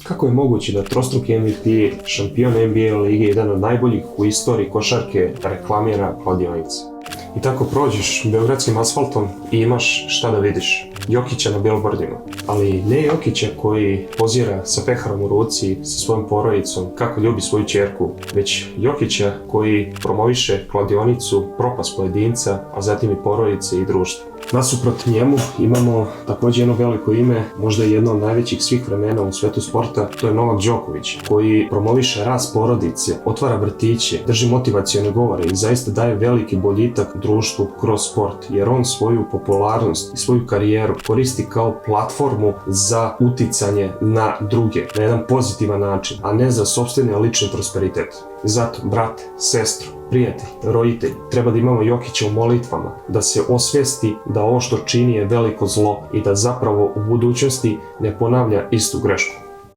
Kako je moguće da trostruki MVP, šampion NBA lige, jedan od najboljih u istoriji košarke, reklamira kladionice? I tako prođeš beogradskim asfaltom i imaš šta da vidiš. Jokića na billboardima, ali ne Jokića koji pozira sa peharom u ruci sa svojom porodicom kako ljubi svoju ćerku, već Jokića koji promoviše kladionicu, propast pojedinca, a zatim i porodice i društva. Nasuprot njemu imamo također jedno veliko ime, možda jedno od najvećih svih vremena u svetu sporta, to je Novak Đoković, koji promoviše rast porodice, otvara vrtiće, drži motivacione govore i zaista daje veliki boljitak društvu kroz sport, jer on svoju popularnost i svoju karijeru koristi kao platformu za uticanje na druge, na jedan pozitivan način, a ne za sopstveni lični prosperitet. Zato, brate, sestro, prijatelj, roditelj, treba da imamo Jokića u molitvama, da se osvijesti da ovo što čini je veliko zlo i da zapravo u budućnosti ne ponavlja istu grešku.